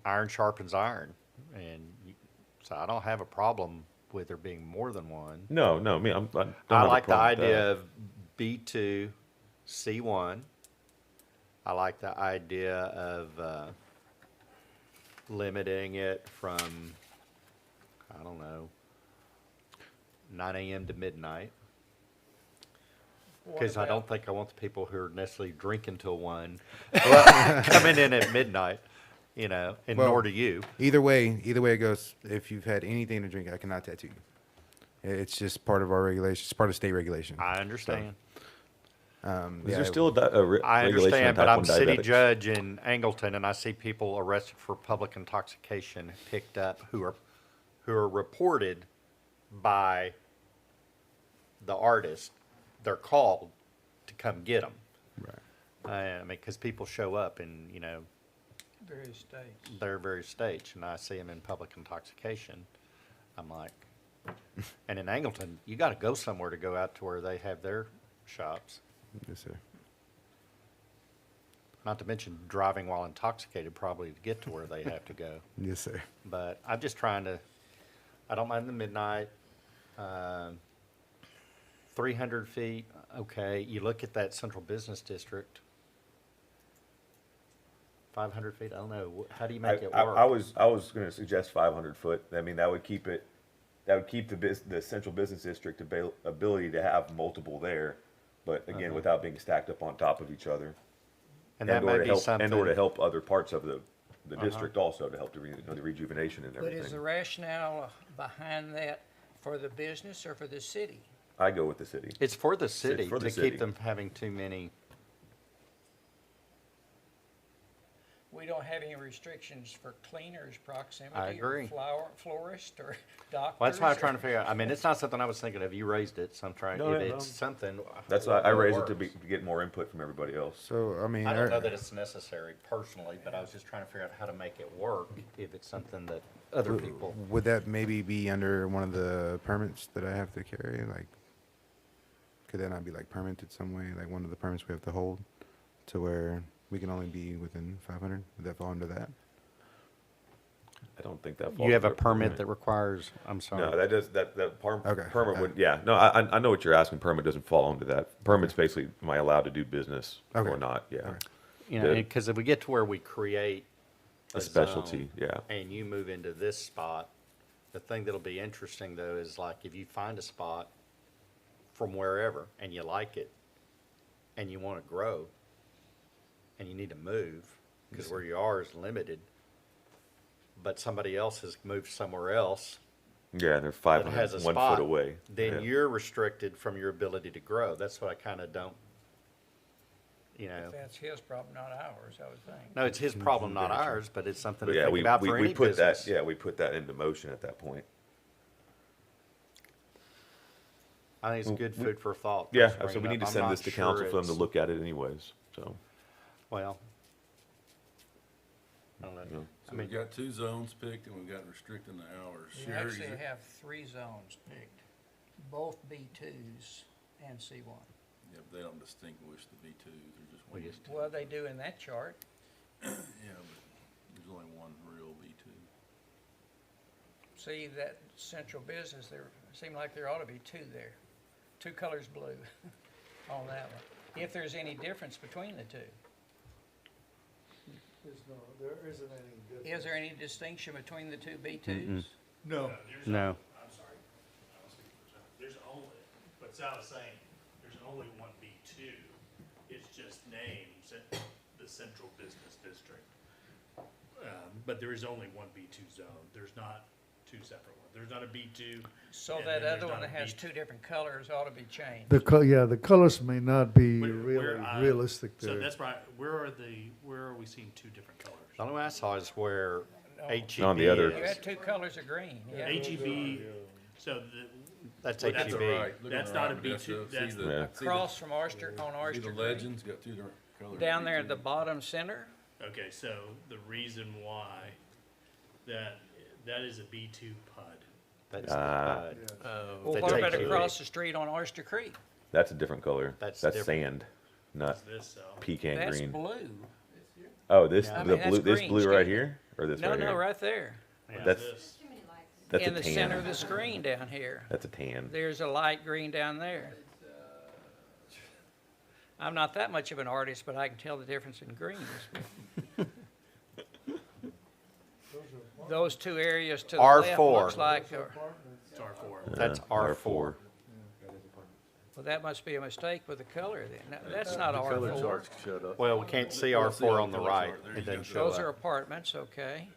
iron sharpens iron. And so I don't have a problem with there being more than one. No, I mean, I don't I have a like the problem with that. idea of B2, C1. I like the idea of limiting it from, I don't know, 9 a.m. to midnight. Because I don't think I want the people who are necessarily drinking till 1 coming in at midnight, and Well, nor do you. Either way it goes. If you've had anything to drink, I cannot tattoo you. It's just part of our regulation. It's part of state regulation. I understand. Is there still a regulation I on understand, but type I'm 1 city diabetics? judge in Angleton, and I see people arrested for public intoxication picked up who are reported by the artist. They're called to come get them. Right. I mean, because people show up in, Various states. their various states, and I see them in public intoxication. I'm like, and in Angleton, you got to go somewhere to go out to where they have their shops. Yes, sir. Not to mention driving while intoxicated, probably to get to where they have to go. Yes, sir. But I'm just trying to, I don't mind the midnight. 300 feet, okay. You look at that central business district. 500 feet, I don't know. How do you make it work? I was going to suggest 500 foot. I mean, that would keep the central business district ability to have multiple there, but again, without being stacked up on top of each other. And that might be something. And or to help other parts of the district also, to help the rejuvenation and But everything. is the rationale behind that for the business or for the city? I go with the city. It's for the city for the to city. keep them having too many. We don't have any restrictions for cleaners, proximity. I agree. Or florist or doctors. Well, that's why I'm trying to figure out. I mean, it's not something I was thinking of. You raised it, so I'm trying. No, if yeah, it's no. something. That's why I how raised it to works. get more input from everybody else. So I mean, I don't know that it's necessary personally, but I was just trying to figure out how to make it work if it's something that other people. would that maybe be under one of the permits that I have to carry? Like, could that not be like permitted some way? Like one of the permits we have to hold, to where we can only be within 500? Would that fall under that? I don't think that falls. You have a under permit that requires. I'm sorry. No, that does that Okay. permit would, yeah. No, I know what you're asking. Permit doesn't fall under that. Permit's basically, am I allowed to do business Okay. or not? Yeah. Okay. Because if we get to where we create A specialty, zone yeah. and you move into this spot, the thing that'll be interesting though is like if you find a spot from wherever and you like it and you want to grow and you need to move because where you are is limited, but somebody else has moved somewhere else Yeah, they're that 500, has a 1 spot, foot away. then Yeah. you're restricted from your ability to grow. That's what I kind of don't, That's his problem, not ours, I would think. No, it's his problem, not ours, but it's something But to yeah, think about for any we put business. that, yeah, we put that into motion at that point. I think it's good food for thought. Yeah, Just bring so we it need up. to I'm send not this to sure council for them to it's- look at it anyways, so. Well, I don't know. you know. I So mean, we've got 2 zones picked and we've got restricting the hours. We Sherry, actually is it- have 3 zones picked, both B2s and C1. Yeah, but they don't distinguish the B2s, they're just We one. just- Well, they do in that chart. Yeah, but there's only one real B2. See, that central business, there seem like there ought to be 2 there. 2 colors blue on that one. If there's any difference between the 2. There isn't any difference. Is there any distinction between the 2 B2s? No. No. I'm sorry, I was speaking for John. There's only, but Sal was saying, there's only one B2. It's just names at the central business district. but there is only one B2 zone. There's not two separate ones. There's not a B2. So and that then there's other one not that a has B2. two different colors ought to be changed. The colors may not be Where- really where I- realistic So there. that's right. Where are we seeing two different colors? The only one I saw is where HEB On the other- You had two colors of green, yeah. HEB, so That's Well, that's HEB. all Right, look on That's the not right, a but B2, see that's the- Yeah. see the- Across from Oyster, on See Oyster the Creek. legends, got two different colors. Down there at the bottom center, okay, so the reason why that is a B2 PUD. That's Ah. well, That's what about HEB. across the street on Oyster Creek? That's a different color. That's That's different. sand, not Is this so? pecan That's green. blue. Oh, this, I the mean, that's blue, this green, blue right excuse me. here, or this No, right no, here? right there, What That's- is this? That's in a the center of tan. the screen down here. That's a tan. There's a light green down there. I'm not that much of an artist, but I can tell the difference in greens. Those two areas to the left R4. looks like, It's R4. That's R4. well, that must be a mistake with the color then. No, that's not R4. Well, we can't see Well, see R4 all on the colors right. are there. It You doesn't got show Those are up. apartments, okay.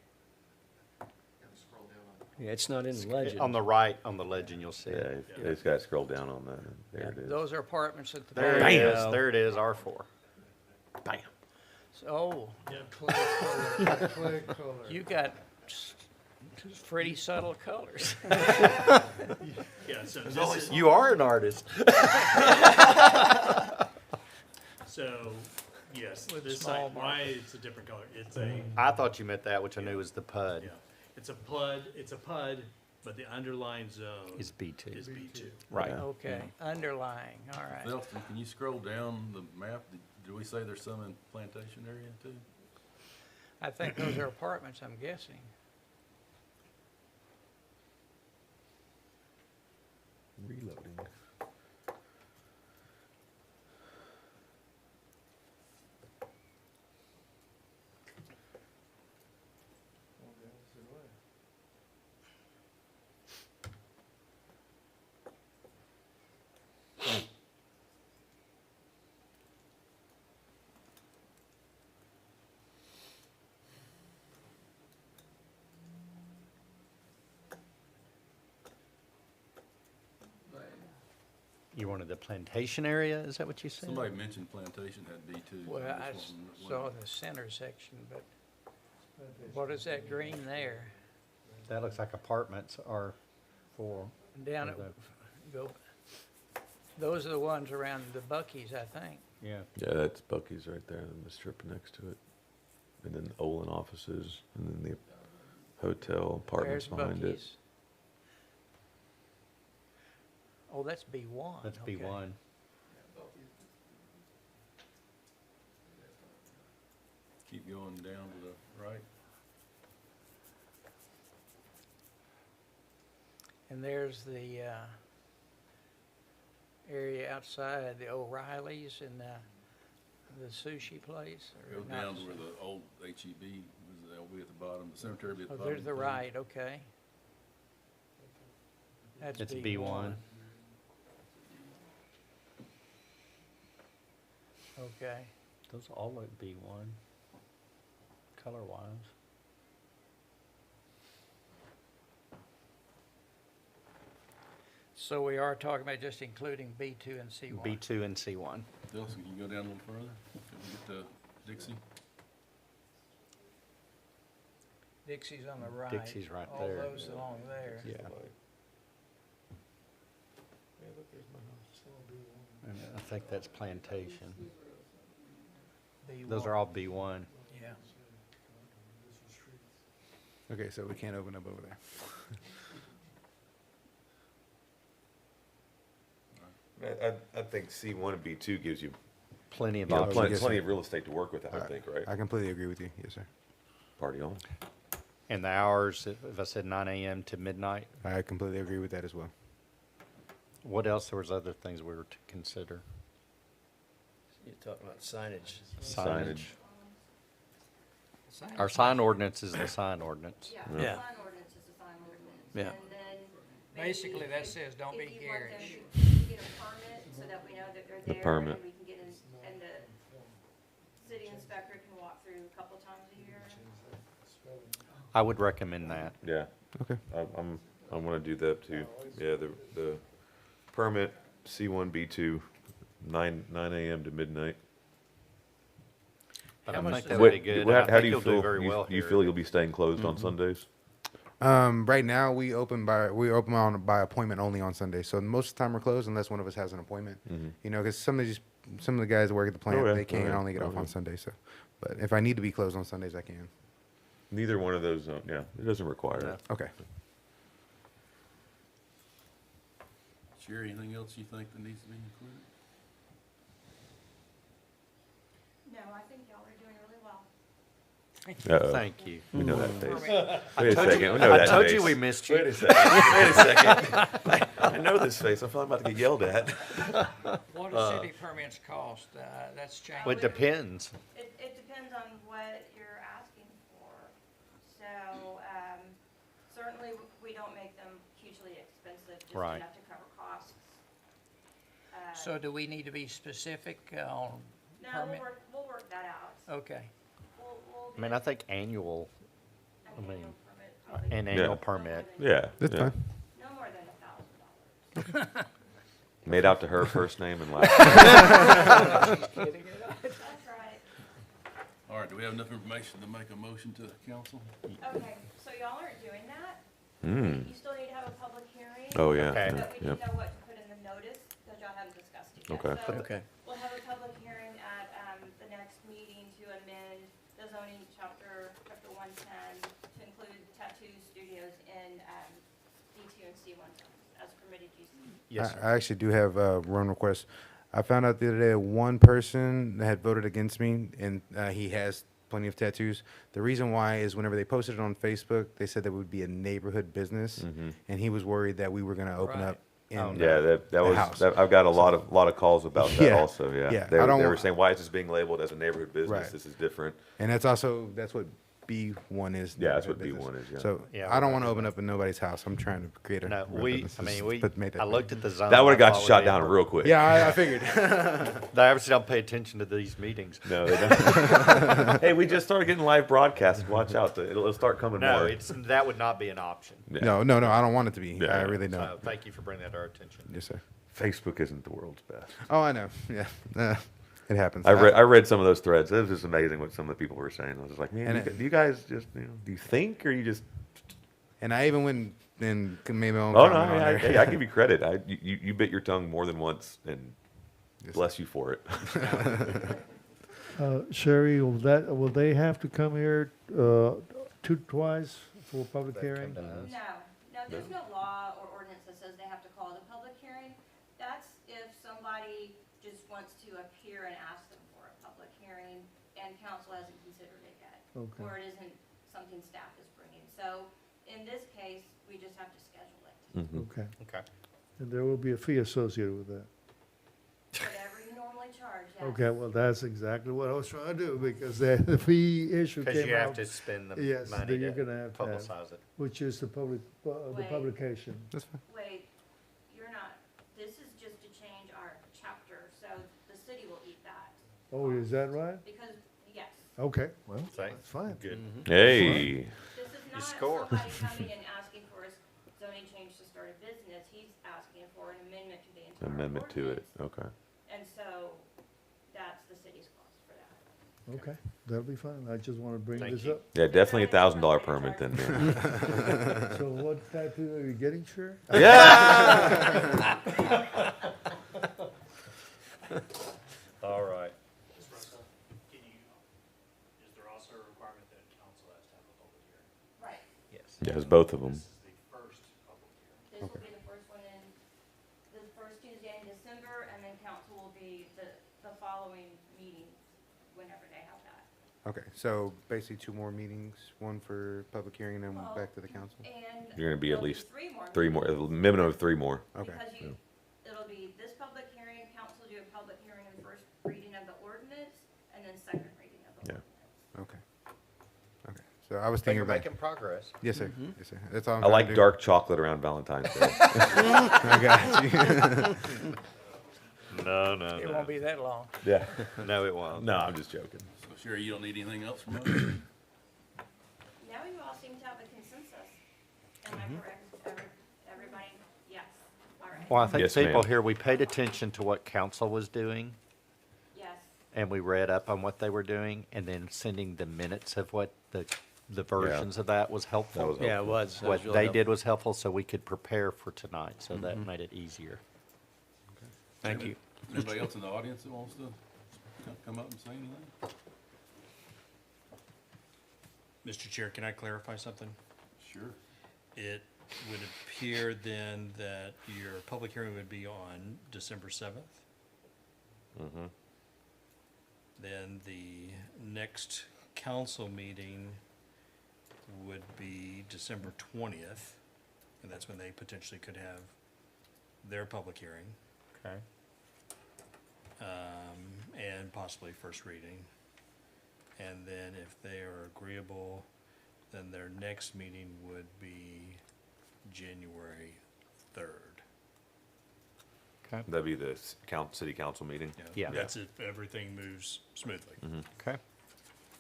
Yeah, it's not in the legend. On the right, on the legend, you'll see Yeah, it. it's got to scroll down on that. There it is. Those are apartments at the There very it is. Bam. There it is, R4. Bam. Oh, Clay color. you got pretty subtle colors. Yeah, so this is, You are an artist. so, yes, With this small site, why it's a different color. It's a, I thought you meant that, which I knew was the PUD, yeah, it's a PUD, but the underlying zone is B2. is B2. Right. Yeah. Okay, underlying, all right. Nelson, can you scroll down the map? Did we say there's some in Plantation area too? I think those are apartments, I'm guessing. Reloading. You wanted the plantation area, is that what you said? Somebody mentioned Plantation had B2. Well, I saw the center section, but what is that green there? That looks like apartments are for, Down at, Or go, those are the ones around the Buc-ee's, I think. yeah. Yeah, that's Bucky's right there, and the strip next to it. And then Olin offices, and then the hotel apartments There's behind it. Buc-ee's. Oh, that's B1. That's okay. B1. Keep going down to the right. And there's the area outside the O'Reillys and the sushi place. or Go not down the to where the old HEB, that'll be at the bottom, the cemetery will be at the Oh, bottom. there's the right, okay. That's It's B1. B1. Okay. Those all look B1, color-wise. So we are talking about just including B2 and C1. B2 and C1. Nelson, can you go down a little further? Can we get to Dixie? Dixie's on the right. Dixie's right All there. those along there. Yeah. And I think that's plantation. B1. Those are all B1. Yeah. Okay, so we can't open up over there. I think C1 and B2 gives you Plenty of know, options. plenty, yes, plenty sir. of real estate to work with, I would think, right? I completely agree with you. Yes, sir. Party on. And the hours, if I said 9 a.m. to midnight, I completely agree with that as well. what else? There was other things we were to consider. You're talking about signage. Signage. Our sign ordinance is the sign ordinance. Yeah. Sign ordinance is a sign ordinance. Yeah. And then Basically, maybe that says don't be if you want them garish. to get a permit so that we know that they're The there. permit. And we can get in, and the city inspector can walk through a couple times a year. I would recommend that. Yeah. Okay. I'm gonna do that too. Yeah, the permit C1, B2, 9 AM to midnight. But How I much think does that would be What- good. and what- I how think do you you'll do feel? very well You here. feel you'll be staying closed on Sundays? Right now we open by appointment only on Sundays. So most of the time we're closed unless one of us has an appointment. You know, because some of the guys that work at the plant, Oh, yeah. they can't Oh, yeah. only get Oh, off yeah. on Sundays. So, but if I need to be closed on Sundays, I can. Neither one of those, yeah, it doesn't require it. Okay. Sherry, anything else you think that needs to be included? No, I think y'all are doing really well. Uh-oh. Thank you. We know that face. I Wait a told second. you- We know I that told face. you we missed you. Wait a second. Wait a second. I know this face. I feel like I'm about to get yelled at. What do city permits cost? That's changed. Well, it depends. It depends on what you're asking for. So, certainly, we don't make them hugely expensive, just Right. enough to cover costs. So do we need to be specific on No, permit? we'll work that out. Okay. I mean, I think annual, I mean, Annual permit, probably an Yeah. annual permit. Yeah. That's yeah. fine. no more than $1,000. Made out to her first name and last That's right. All right, do we have enough information to make a motion to the council? Okay, so y'all aren't doing that? name. You still need to have a public hearing? Oh, yeah. Okay. yeah, But we yeah. need to know what to put in the notice, because y'all haven't discussed it yet. Okay. So Okay. we'll have a public hearing at, the next meeting to amend the zoning chapter 110 to include tattoo studios in, D2 and C1 zones as permitted uses. Yes, sir. I actually do have one request. I found out the other day that one person that had voted against me, and he has plenty of tattoos. The reason why is whenever they posted it on Facebook, they said that it would be a neighborhood business, and he was worried that we were going to open Right. up. In, Oh, no. Yeah, that The was, house. I've got a lot of calls about that Yeah. also, yeah. Yeah. They I were, don't they were want- saying, why is this being labeled as a neighborhood business? Right. This is different. And that's what B1 is. Yeah, that's neighborhood what business. B1 is, yeah. So Yeah, I we're don't not want to doing open that. up in nobody's house. I'm trying to create a. No, real I business. mean, Made that I looked at the zone. That would have got I thought shot we down did. real quick. Yeah, I figured. They obviously don't pay attention to these meetings. No, they don't. Hey, we just started getting live broadcasts. Watch out. It'll start coming No, more. that would not be an option. Yeah. No, I don't want it to be. Yeah. I really don't. So thank you for bringing that to our attention. Yes, sir. Facebook isn't the world's best. Oh, I know. Yeah, it happens. I read some of those threads. It was just amazing what some of the people were saying. I was just like, man, And do you guys just, do you think or you just? And I even went and made my own Oh no, comment on there. hey, I give you credit. You bit your tongue more than once, and Yes. bless you for it. Sherry, will they have to come here, twice for public hearing? No, there's no law or ordinance that says they have to call it a public hearing. That's if somebody just wants to appear and ask them for a public hearing, and council hasn't considered it yet. Okay. Or it isn't something staff is bringing. So, in this case, we just have to schedule it. Okay, Okay. and there will be a fee associated with that. Whatever you normally charge, yes. Okay, well, that's exactly what I was trying to do, because the fee issue Because came you have out, to spend the yes, money that you're to gonna have to have, publicize it. which is the public, the Wait. publication. That's fine. Wait, you're not, this is just to change our chapter, so the city will eat that. Oh, is that right? Because, yes, Okay, well, Say. that's fine. Good. Hey, this is not score. somebody coming and asking for a zoning change to start a business. He's asking for an amendment to the entire amendment to it. ordinance. Okay. And so, that's the city's cost for that. Okay, that'll be fine. I just want to bring Thank this you. up. Yeah, definitely $1,000 permit then. Man. So what tattoo are you getting, sure? Yeah. All right. Ms. Russell, is there also a requirement that council has to have a public hearing? Right. Yes. Yeah, it's both of them. This is the first public hearing. This will be the first one in, the first Tuesday in December, and then council will be the following meeting, whenever they have that. Okay, so basically 2 more meetings, one for public hearing, and then Well, back to the council. And. You're gonna be at there'll least three 3 more. more, a minimum of 3 more. Okay. Because it'll be this public hearing, council do a public hearing and first reading of the ordinance, and then second reading of the Yeah. ordinance. Okay. Okay. So I was But thinking you're about. making progress. Yes, sir. Yes, sir. That's all. I'm I trying like to do. dark chocolate around Valentine's Day. I got you. No, It won't be that long. Yeah. No, it won't. No, I'm just joking. So Sherry, you don't need anything else from us? Now you all seem to have a consensus. Am I correct? Everybody? Yes. All right. Well, I think Yes, people ma'am. here, we paid attention to what council was doing, Yes. and we read up on what they were doing, and then sending the minutes of what the versions of that was helpful. That was Yeah, it was. That was What really they helpful. did was helpful, so we could prepare for tonight, so that made it easier. Thank you. Anybody else in the audience that wants to come up and say anything? Mr. Chair, can I clarify something? Sure. It would appear then that your public hearing would be on December 7th. Then the next council meeting would be December 20th, and that's when they potentially could have their public hearing, Okay. and possibly first reading. And then if they are agreeable, then their next meeting would be January 3rd. Okay. That'd be the city council meeting. Yeah. That's if everything moves smoothly. Okay.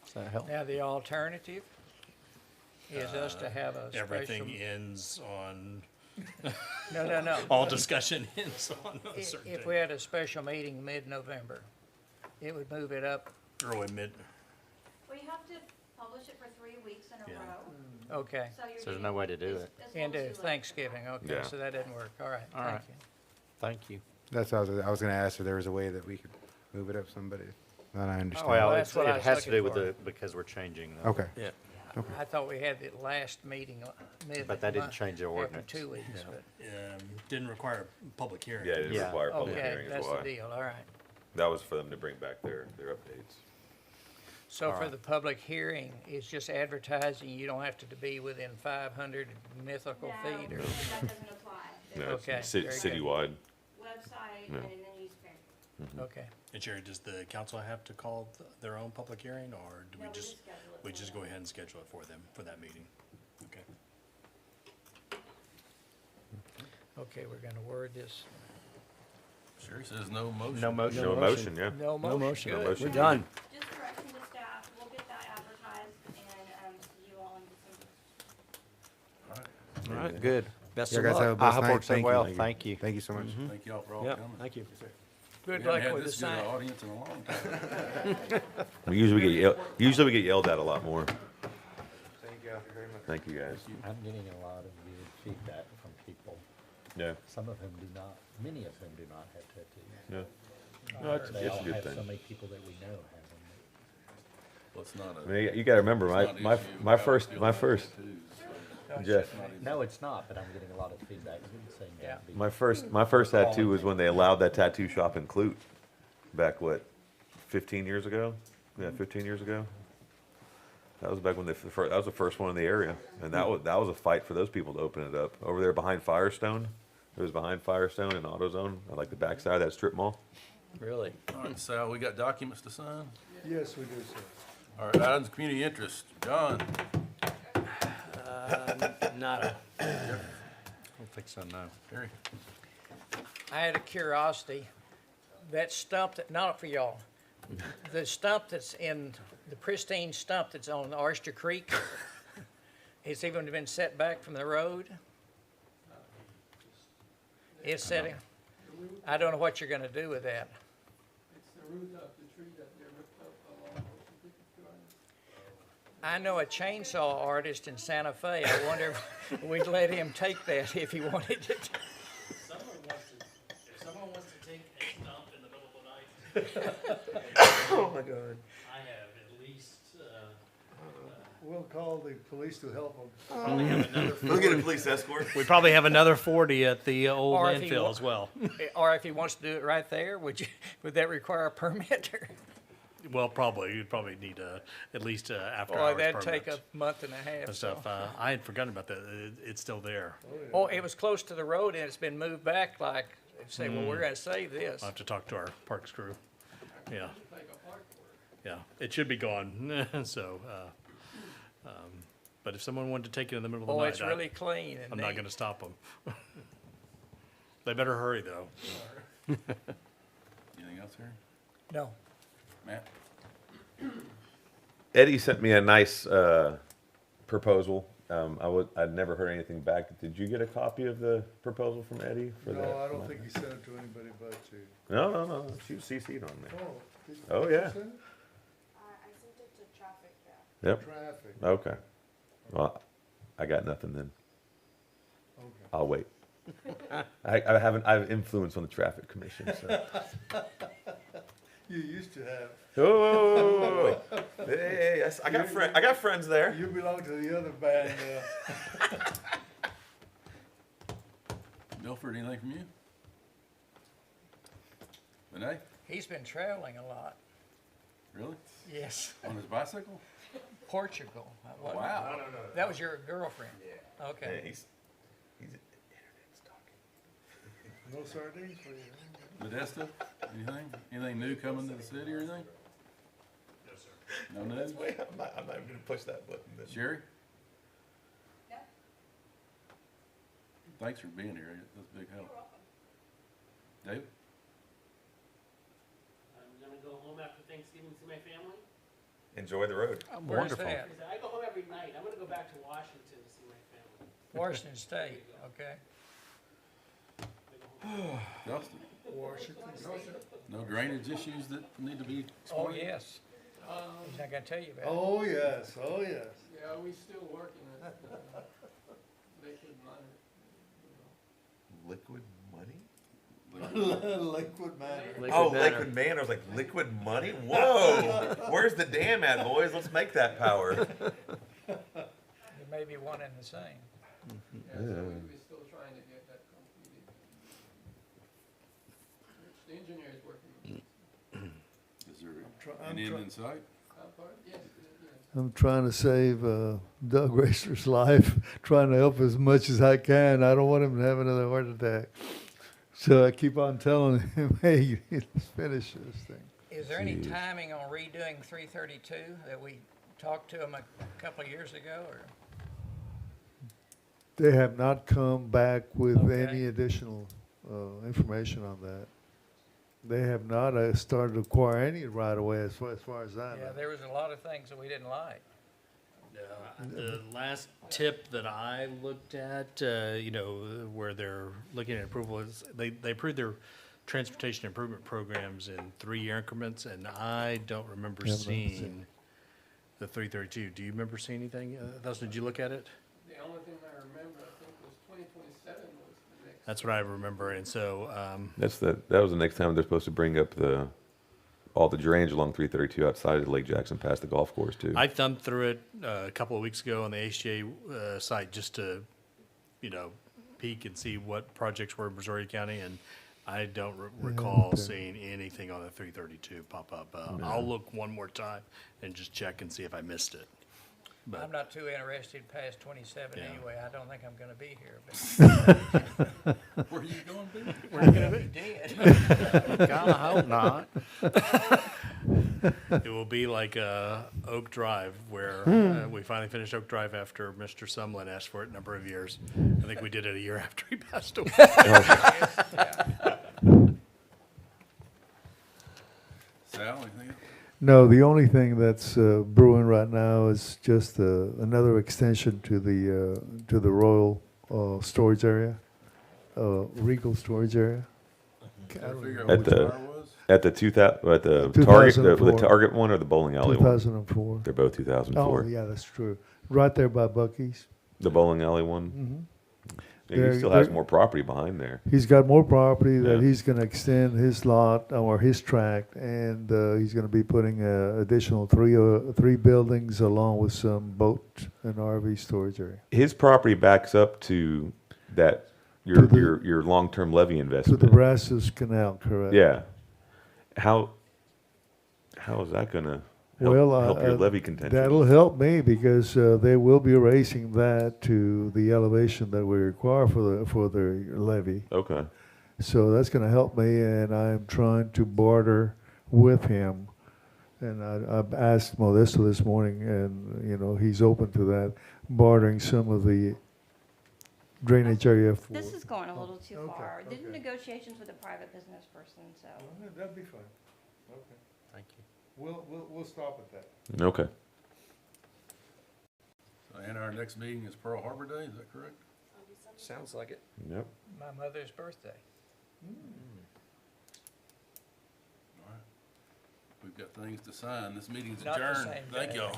Does that help? Now, the alternative is us to have a special. Everything ends on, No. all discussion ends on a If certain if we day. had a special meeting mid-November, it would move it up, Early, mid, We have to publish it for 3 weeks in a Yeah. row. okay, So you're So there's no way to do it. into Thanksgiving, okay, Yeah. so that didn't work, all right, All thank right. you. Thank you. That's what I was gonna ask if there was a way that we could move it up somebody. Then I understand. Well, that's it's- what I it was has to do looking with for. because we're changing. the- Okay. Yeah. I thought we had the last meeting mid. But that didn't change the After ordinance. 2 weeks, but, didn't require a public hearing. Yeah, it didn't Yeah. require a public okay, hearing is that's the why. deal, all right. That was for them to bring back their updates. So All for right. the public hearing, it's just advertising, you don't have to be within 500 mythical No, feet or? that doesn't apply. No, Okay, it's very good. citywide. Website Yeah. and in the newspaper. Okay, And Jerry, does the council have to call their own public hearing, or do No, we we just, just schedule it we for just them. go ahead and schedule it for them, for that meeting? Okay. okay, we're gonna word this, Sherry says no motion. No motion. No motion, yeah. no No motion, motion. good. motion. We're done. Just correction to staff, we'll get that advertised and, see you all in December. All right, good. Best Yeah, of guys, have a luck. blessed I hope night. works out Thank you. well. Thank you. Thank you so much. Thank y'all for all Yeah, coming. thank you. Good We haven't luck had with the this good an sign. audience in a long time. We usually get yelled at a lot more. Thank you very much. Thank you, guys. I'm getting a lot of good feedback from people. Yeah, Some of them do not, many of them do not have tattoos. yeah. No, it's They it's all a good have so thing. many people that we know have them. Well, it's not I a. mean, you gotta remember, it's not an my issue my how we first feel my about first tattoos. Jeff, No, it's not, but I'm getting a lot of feedback saying Yeah. that. be- my first tattoo was when they allowed that tattoo shop in Clute, back what, 15 years ago? Yeah, 15 years ago. That was back when that was the first one in the area, and that was a fight for those people to open it up over there behind Firestone. It was behind Firestone and AutoZone, at like the backside of that strip mall. Really? All right, Sal, we got documents to sign? Yes, we do, sir. All right, items of community interest. John? Nada. I don't think so, no. Terry? I had a curiosity, that stump that, not for y'all, the stump that's in, the pristine stump that's on Oyster Creek, it's even been set back from the road. It's setting, I don't know what you're gonna do with that. I know a chainsaw artist in Santa Fe, I wonder if we'd let him take that if he wanted it. If someone wants to take a stump in the middle of the night, Oh, my God. I have at least, We'll call the police to help them. probably have another, We'll get a police escort. we probably have another 40 at the old Or if he landfill wa- as well. Or if he wants to do it right there, would that require a permit? Well, probably, you'd probably need at least after Boy, hours that'd take a permits month and a half. and so. stuff. I had forgotten about that. It's still there. Oh, it was close to the road and it's been moved back like, say, well, we're gonna save this. I'll have to talk to our parks crew. Yeah. Yeah, it should be gone, so, but if someone wanted to take it in the middle of the Boy, night, it's really clean and I'm not neat. gonna stop them. They better hurry, though. Anything else here? No, Matt? Eddie sent me a nice proposal. I'd never heard anything back. Did you get a copy of the proposal from Eddie for that? No, I don't think he sent it to anybody but you. No. She was CC'd on there. Oh. did- Oh, did you yeah. send it? I sent it to traffic, yeah. Yep. Traffic, Okay. Well, I got nothing then. okay. I'll wait. I have influence on the traffic commission, so. You used to have, Oh, hey, yes, I got friends there. you belong to the other band, Milford, anything from you? Renee, He's been traveling a lot. really? Yes. On his bicycle? Portugal. Wow. That was your girlfriend? Yeah. Okay. He's no sardines for you. Modesto, anything new coming to the city or anything? No, sir. No news? I'm not even gonna push that button. Sherry? Thanks for being here, that's a big help. David? I'm gonna go home after Thanksgiving to see my family. Enjoy the road. Where's that? Because I go home every night. I'm gonna go back to Washington to see my family. Washington State, okay. Justin? Washington. No drainage issues that need to be Oh, explained? yes. He's not gonna tell you about it. Oh, yes, oh, yes. Yeah, we still working at, liquid money. Liquid money? Liquid matter. Oh, liquid man. I was like, liquid money? Whoa! Where's the dam at, boys? Let's make that power. There may be one and the same. Yeah, so we're still trying to get that completed. The engineer is working on it. Is there any end in sight? Yes, yes. I'm trying to save Doug Racer's life, trying to help as much as I can. I don't want him to have another heart attack. So I keep on telling him, hey, let's finish this thing. Is there any timing on redoing 332 that we talked to him a couple of years ago, or? They have not come back with Okay. any additional information on that. They have not started to acquire any right away as far as I know. Yeah, there was a lot of things that we didn't like. The last tip that I looked at, where they're looking at approval is, they approved their transportation improvement programs in 3-year increments, and I don't remember Yeah, I've not seen seeing the 332. Do you remember seeing anything? Dustin, did you look at it? The only thing I remember, I think, was 2027 was the next. That's what I remember, and so, That was the next time they're supposed to bring up all the drainage along 332 outside of Lake Jackson past the golf course too. I thumbed through it a couple of weeks ago on the HGA site just to, peek and see what projects were in Missouri County, and I don't recall okay. seeing anything on the 332 pop up. I'll look one more time and just check and see if I missed it. But I'm not too interested past 27 Yeah. anyway. I don't think I'm gonna be here, but Where are you going, Ben? we're gonna be dead. God, I hope not. It will be like Oak Drive, where we finally finished Oak Drive after Mr. Sumlin asked for it a number of years. I think we did it a year after he passed away. Sal, anything else? No, the only thing that's brewing right now is just another extension to the Royal storage area, Regal storage area. Did I figure At out which the- car it was? At the Target, 2004. the Target one or the bowling alley one? 2004. They're both 2004. Oh, yeah, that's true. Right there by Bucky's. The bowling alley one. Mm-hmm. Yeah, he They're- still has they're- more property behind there. He's got more property that Yeah. he's going to extend his lot or his tract, and he's going to be putting additional three buildings along with some boat and RV storage area. His property backs up to that To the- your long-term levy To investment. the Brazos Canal, correct? Yeah. How is that gonna help your levy contention? That'll help me because they will be raising that to the elevation that we require for the levy. Okay. So that's going to help me, and I'm trying to barter with him. And I've asked Modesto this morning, and he's open to that, bartering some of the drainage area for. This is going a little too Okay, far. Did okay. negotiations with a private business person, so. That'd be fine. Okay. Thank you. We'll stop at that. Okay. So, and our next meeting is Pearl Harbor Day, is that correct? Sounds like it. Yep. My mother's birthday. All right. We've got things to sign. This meeting's Not the adjourned. same Thank day. y'all.